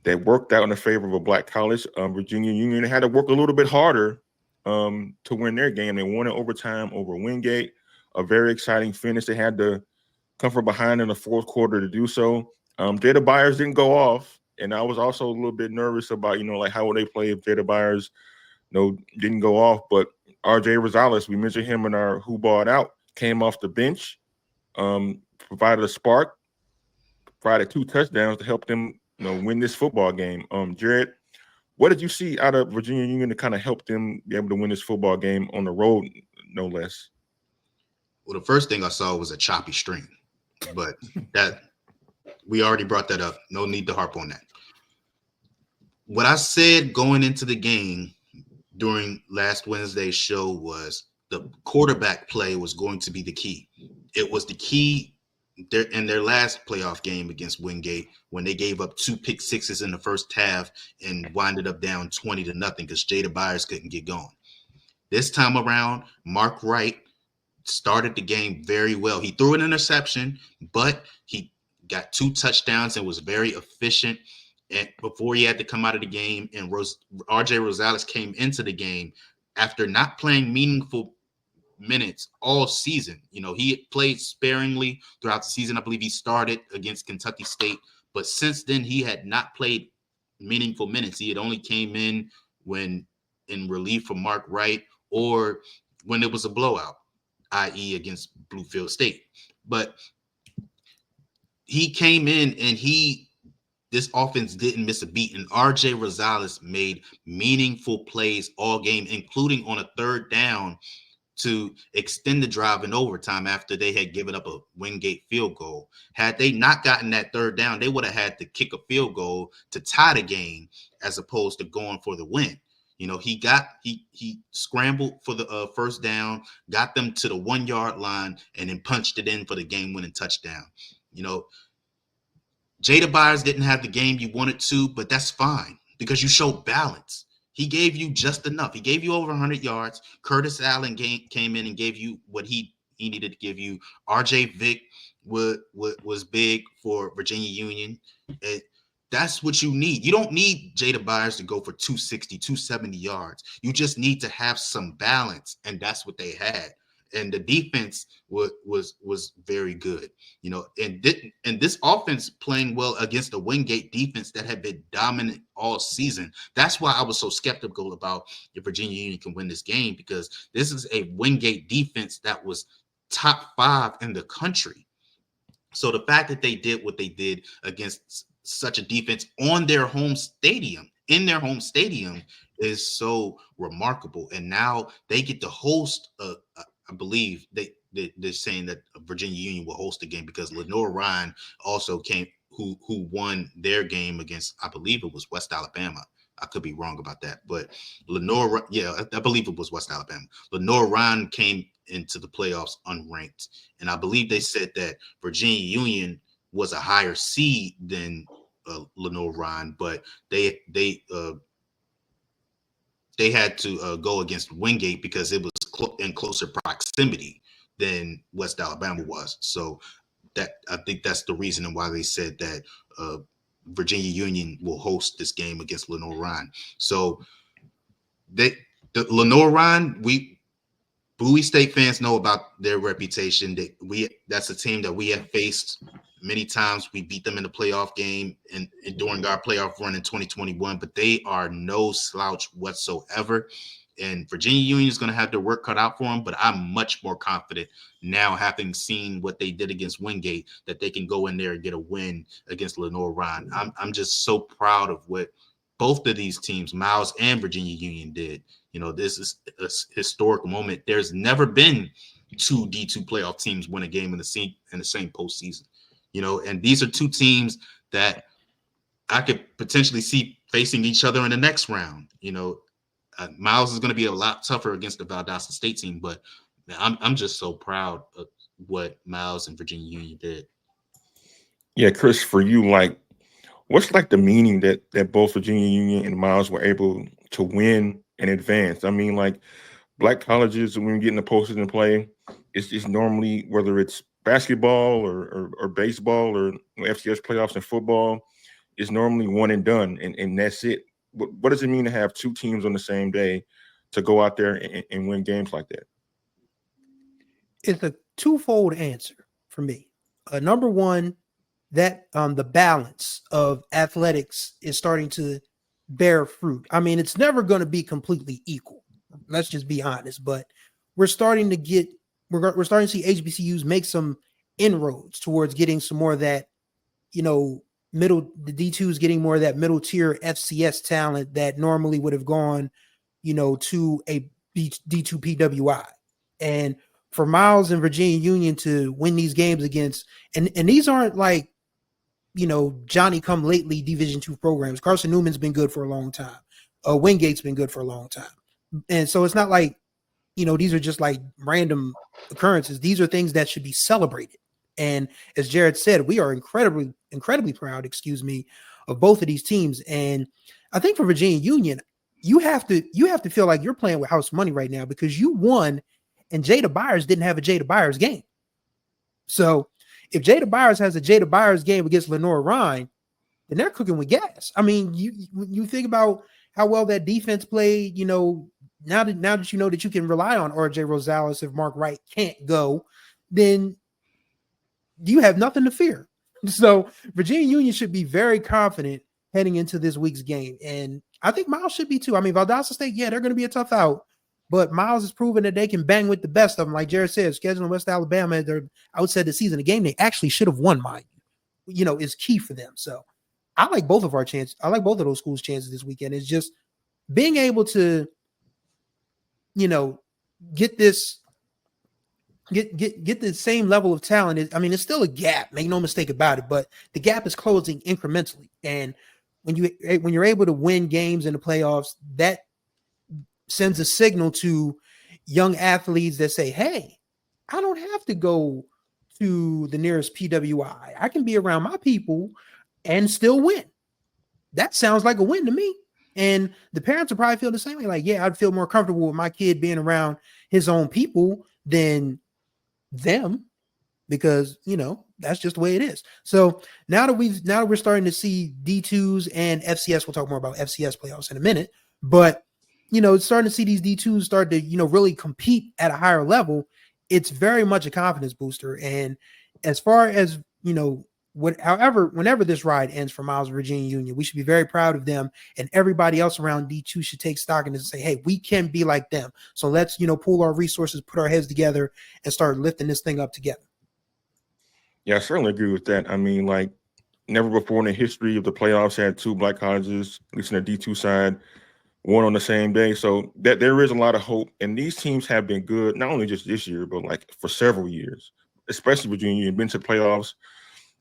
that worked out in the favor of a black college. Virginia Union had to work a little bit harder to win their game. They won in overtime over Wingate. A very exciting finish. They had to come from behind in the fourth quarter to do so. Jada Byers didn't go off, and I was also a little bit nervous about, like how would they play if Jada Byers, didn't go off. But RJ Rosales, we mentioned him in our Who Balled Out, came off the bench, provided a spark, provided 2 touchdowns to help them, win this football game. Jarrett, what did you see out of Virginia Union to kind of help them be able to win this football game on the road, no less? Well, the first thing I saw was a choppy stream, but that we already brought that up. No need to harp on that. What I said going into the game during last Wednesday's show was the quarterback play was going to be the key. It was the key in their last playoff game against Wingate when they gave up 2 pick sixes in the first half and winded up down 20-0 because Jada Byers couldn't get going. This time around, Mark Wright started the game very well. He threw an interception, but he got 2 touchdowns and was very efficient. And before he had to come out of the game, and RJ Rosales came into the game after not playing meaningful minutes all season. He had played sparingly throughout the season. I believe he started against Kentucky State, but since then he had not played meaningful minutes. He had only came in when in relief from Mark Wright or when it was a blowout, i.e. against Bluefield State. But he came in and this offense didn't miss a beat, and RJ Rosales made meaningful plays all game, including on a third down to extend the drive in overtime after they had given up a Wingate field goal. Had they not gotten that third down, they would have had to kick a field goal to tie the game as opposed to going for the win. He scrambled for the first down, got them to the 1-yard line, and then punched it in for the game-winning touchdown. Jada Byers didn't have the game you wanted to, but that's fine because you showed balance. He gave you just enough. He gave you over 100 yards. Curtis Allen came in and gave you what he needed to give you. RJ Vick was big for Virginia Union. That's what you need. You don't need Jada Byers to go for 260, 270 yards. You just need to have some balance, and that's what they had. And the defense was very good, and this offense playing well against the Wingate defense that had been dominant all season. That's why I was so skeptical about if Virginia Union can win this game, because this is a Wingate defense that was top 5 in the country. So the fact that they did what they did against such a defense in their home stadium is so remarkable. And now they get to host I believe they're saying that Virginia Union will host the game because Lenore Ryan also came, who won their game against, I believe it was West Alabama. I could be wrong about that, but I believe it was West Alabama. Lenore Ryan came into the playoffs unranked, and I believe they said that Virginia Union was a higher seed than Lenore Ryan, but they had to go against Wingate because it was in closer proximity than West Alabama was. So I think that's the reason why they said that Virginia Union will host this game against Lenore Ryan. So the Lenore Ryan, Bowie State fans know about their reputation. That's a team that we have faced many times. We beat them in the playoff game and during our playoff run in 2021, but they are no slouch whatsoever. And Virginia Union is going to have their work cut out for them, but I'm much more confident now, having seen what they did against Wingate, that they can go in there and get a win against Lenore Ryan. I'm just so proud of what both of these teams, Miles and Virginia Union, did. This is a historic moment. There's never been 2 D2 playoff teams win a game in the same postseason. And these are 2 teams that I could potentially see facing each other in the next round. Miles is going to be a lot tougher against the Valdosta State team, but I'm just so proud of what Miles and Virginia Union did. Yeah, Chris, for you, what's the meaning that both Virginia Union and Miles were able to win and advance? I mean, black colleges, when we get in the postseason play, it's just normally, whether it's basketball or baseball or FCS playoffs in football, is normally one and done, and that's it. What does it mean to have two teams on the same day to go out there and win games like that? It's a twofold answer for me. Number one, that the balance of athletics is starting to bear fruit. I mean, it's never going to be completely equal. Let's just be honest. But we're starting to we're starting to see HBCUs make some inroads towards getting some more of that, the D2s getting more of that middle tier FCS talent that normally would have gone, to a D2 PWI. And for Miles and Virginia Union to win these games against, and these aren't like, Johnny come lately Division II programs. Carson Newman's been good for a long time. Wingate's been good for a long time. And so it's not like, these are just like random occurrences. These are things that should be celebrated. And as Jarrett said, we are incredibly, incredibly proud, of both of these teams. And I think for Virginia Union, you have to feel like you're playing with house money right now because you won and Jada Byers didn't have a Jada Byers game. So if Jada Byers has a Jada Byers game against Lenore Ryan, then they're cooking with gas. I mean, you think about how well that defense played, now that you know that you can rely on RJ Rosales if Mark Wright can't go, then you have nothing to fear. So Virginia Union should be very confident heading into this week's game. And I think Miles should be too. I mean, Valdosta State, yeah, they're going to be a tough out. But Miles has proven that they can bang with the best of them. Like Jarrett said, scheduling West Alabama at their outset of the season, a game they actually should have won, mind you, is key for them. So I like both of our chances. I like both of those schools' chances this weekend. It's just being able to, get this, get the same level of talent. It's still a gap. Make no mistake about it. But the gap is closing incrementally. And when you're able to win games in the playoffs, that sends a signal to young athletes that say, hey, I don't have to go to the nearest PWI. I can be around my people and still win. That sounds like a win to me. And the parents will probably feel the same way. Like, yeah, I'd feel more comfortable with my kid being around his own people than them because, that's just the way it is. So now that we're starting to see D2s and FCS, we'll talk more about FCS playoffs in a minute, but starting to see these D2s start to, really compete at a higher level. It's very much a confidence booster. And as far as, whenever this ride ends for Miles Virginia Union, we should be very proud of them, and everybody else around D2 should take stock and say, hey, we can be like them. So let's, pool our resources, put our heads together and start lifting this thing up together. Yeah, I certainly agree with that. I mean, like never before in the history of the playoffs had two black colleges, at least in the D2 side, one on the same day. So that there is a lot of hope. And these teams have been good, not only just this year, but like for several years, especially Virginia Union, been to the playoffs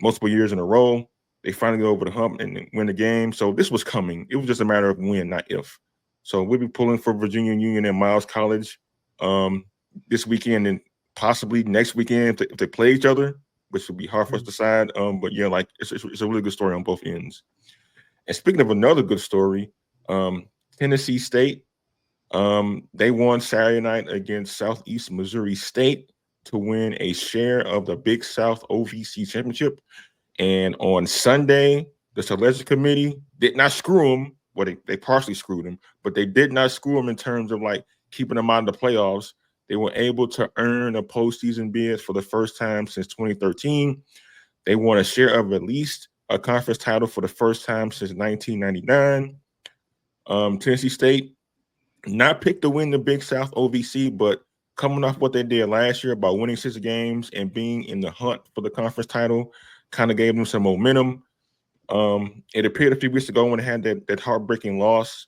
multiple years in a row. They finally go over the hump and win the game. So this was coming. It was just a matter of when, not if. So we'll be pulling for Virginia Union and Miles College this weekend and possibly next weekend if they play each other, which would be hard for us to decide. But yeah, like it's a really good story on both ends. And speaking of another good story, Tennessee State, they won Saturday night against Southeast Missouri State to win a share of the Big South OVC Championship. And on Sunday, the selection committee did not screw them. Well, they partially screwed them, but they did not screw them in terms of like keeping them out of the playoffs. They were able to earn a postseason bid for the first time since 2013. They won a share of at least a conference title for the first time since 1999. Tennessee State not picked to win the Big South OVC, but coming off what they did last year about winning 6 games and being in the hunt for the conference title kind of gave them some momentum. It appeared a few weeks ago when they had that heartbreaking loss.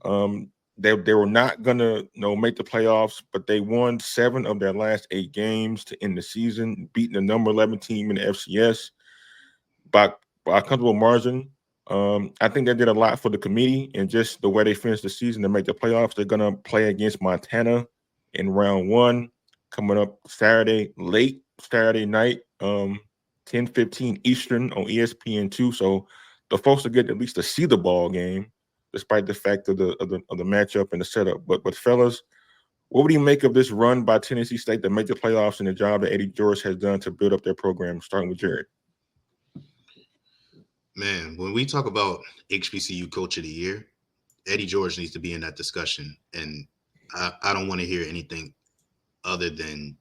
They were not going to make the playoffs, but they won 7 of their last 8 games to end the season, beating the number 11 team in the FCS by a comfortable margin. I think they did a lot for the committee and just the way they finished the season to make the playoffs. They're going to play against Montana in round 1 coming up late Saturday night, 10:15 Eastern on ESPN2. So the folks will get at least to see the ball game, despite the fact of the matchup and the setup. But fellas, what would you make of this run by Tennessee State to make the playoffs and the job that Eddie George has done to build up their program, starting with Jarrett? Man, when we talk about HBCU Coach of the Year, Eddie George needs to be in that discussion, and I don't want to hear anything other than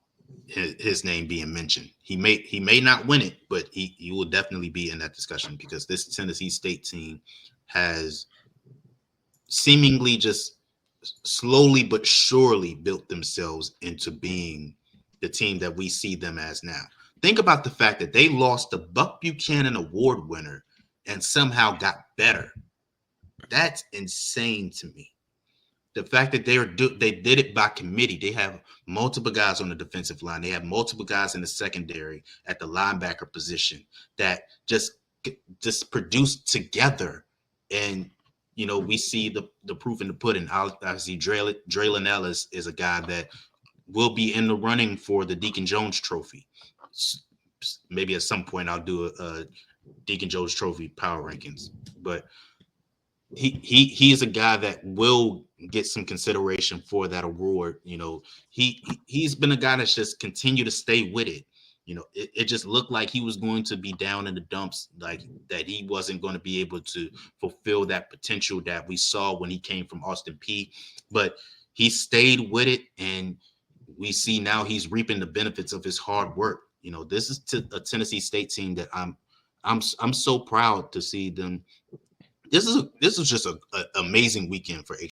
his name being mentioned. He may not win it, but he will definitely be in that discussion because this Tennessee State team has seemingly just slowly but surely built themselves into being the team that we see them as now. Think about the fact that they lost the Buck Buchanan Award winner and somehow got better. That's insane to me. The fact that they did it by committee. They have multiple guys on the defensive line. They have multiple guys in the secondary at the linebacker position that just produced together. And we see the proof in the pudding. Obviously, Draylon Ellis is a guy that will be in the running for the Deacon Jones Trophy. Maybe at some point I'll do a Deacon Jones Trophy power rankings, but he is a guy that will get some consideration for that award. He's been a guy that's just continued to stay with it. It just looked like he was going to be down in the dumps, like that he wasn't going to be able to fulfill that potential that we saw when he came from Austin Peay. But he stayed with it, and we see now he's reaping the benefits of his hard work. This is a Tennessee State team that I'm so proud to see them. This is just an amazing weekend for